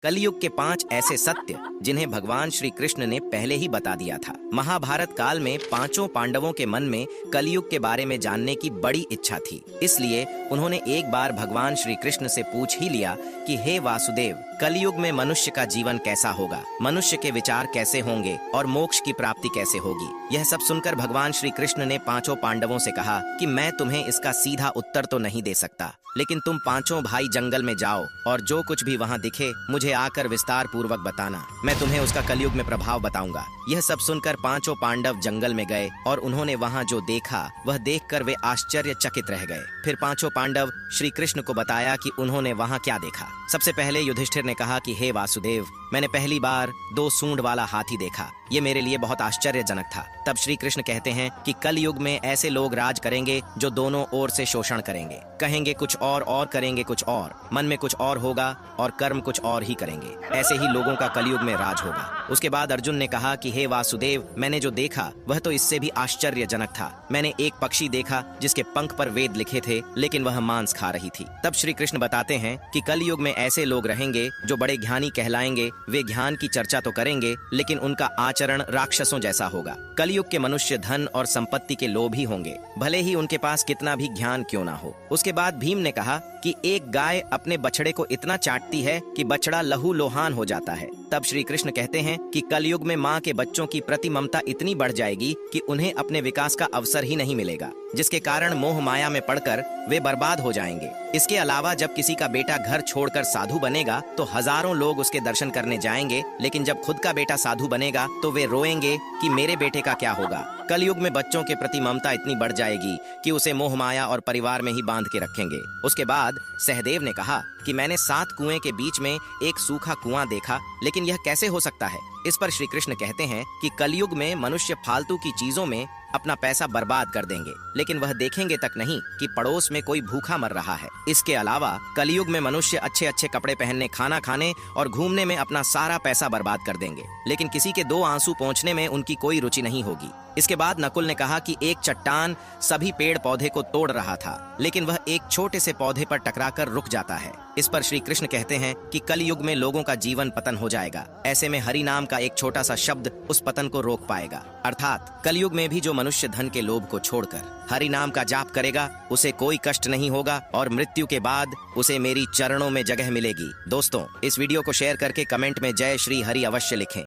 कलयुग के 5 ऐसे सत्य जिन्हें भगवान श्री कृष्ण ने पहले ही बता दिया था। महाभारत काल में पांचों पांडवों के मन में कलयुग के बारे में जानने की बड़ी इच्छा थी। इसलिए उन्होंने एक बार भगवान श्री कृष्ण से पूछ ही लिया कि हे वासुदेव, कलयुग में मनुष्य का जीवन कैसा होगा, मनुष्य के विचार कैसे होंगे और मोक्ष की प्राप्ति कैसे होगी। यह सब सुनकर भगवान श्री कृष्ण ने पांचों पांडवों से कहा कि मैं तुम्हें इसका सीधा उत्तर तो नहीं दे सकता, लेकिन तुम पांचों भाई जंगल में जाओ और जो कुछ भी वहाँ दिखे मुझे आकर विस्तार पूर्वक बताना। मैं तुम्हें उसका कलयुग में प्रभाव बताऊंगा। यह सब सुनकर पांचों पांडव जंगल में गए और उन्होंने वहाँ जो देखा वह देखकर वे आश्चर्यचकित रह गए। फिर पांचों पांडव श्री कृष्ण को बताया कि उन्होंने वहाँ क्या देखा। सबसे पहले युधिष्ठिर ने कहा कि हे वासुदेव, मैंने पहली बार 2 सूंड वाला हाथी देखा। ये मेरे लिए बहुत आश्चर्यजनक था। तब श्री कृष्ण कहते हैं कि कल युग में ऐसे लोग राज करेंगे जो दोनों ओर से शोषण करेंगे, कहेंगे कुछ और करेंगे कुछ और, मन में कुछ और होगा और कर्म कुछ और ही करेंगे। ऐसे ही लोगों का कलयुग में राज होगा। उसके बाद अर्जुन ने कहा कि हे वासुदेव, मैंने जो देखा वह तो इससे भी आश्चर्यजनक था। मैंने एक पक्षी देखा जिसके पंख पर वेद लिखे थे, लेकिन वह मांस खा रही थी। तब श्री कृष्ण बताते हैं कि कलयुग में ऐसे लोग रहेंगे जो बड़े ज्ञानी कहलाएंगे। वे ज्ञान की चर्चा तो करेंगे, लेकिन उनका आचरण राक्षसों जैसा होगा। कलयुग के मनुष्य धन और संपत्ति के लोभी होंगे, भले ही उनके पास कितना भी ज्ञान क्यों ना हो। उसके बाद भीम ने कहा कि एक गाय अपने बछड़े को इतना चाटती है कि बछड़ा लहू लोहान हो जाता है। तब श्री कृष्ण कहते हैं कि कलयुग में माँ के बच्चों की प्रति ममता इतनी बढ़ जाएगी कि उन्हें अपने विकास का अवसर ही नहीं मिलेगा, जिसके कारण मोह माया में पड़कर वे बर्बाद हो जाएंगे। इसके अलावा जब किसी का बेटा घर छोड़कर साधु बनेगा तो हजारों लोग उसके दर्शन करने जाएंगे, लेकिन जब खुद का बेटा साधु बनेगा तो वे रोएंगे कि मेरे बेटे का क्या होगा। कलयुग में बच्चों के प्रति ममता इतनी बढ़ जाएगी कि उसे मोह माया और परिवार में ही बांध के रखेंगे। उसके बाद सहदेव ने कहा कि मैंने 7 कुएं के बीच में एक सूखा कुआं देखा, लेकिन यह कैसे हो सकता है। इस पर श्री कृष्ण कहते हैं कि कलयुग में मनुष्य फालतू की चीजों में अपना पैसा बर्बाद कर देंगे, लेकिन वह देखेंगे तक नहीं कि पड़ोस में कोई भूखा मर रहा है। इसके अलावा कलयुग में मनुष्य अच्छे अच्छे कपड़े पहनने, खाना खाने और घूमने में अपना सारा पैसा बर्बाद कर देंगे, लेकिन किसी के 2 आंसू पोंछने में उनकी कोई रुचि नहीं होगी। इसके बाद नकुल ने कहा कि एक चट्टान सभी पेड़ पौधे को तोड़ रहा था, लेकिन वह एक छोटे से पौधे पर टकराकर रुक जाता है। इस पर श्री कृष्ण कहते हैं कि कलयुग में लोगों का जीवन पतन हो जाएगा। ऐसे में हरि नाम का एक छोटा सा शब्द उस पतन को रोक पाएगा। अर्थात कलयुग में भी जो मनुष्य धन के लोभ को छोड़कर हरि नाम का जाप करेगा उसे कोई कष्ट नहीं होगा और मृत्यु के बाद उसे मेरी चरणों में जगह मिलेगी। दोस्तों, इस वीडियो को शेयर करके कमेंट में जय श्री हरि अवश्य लिखें।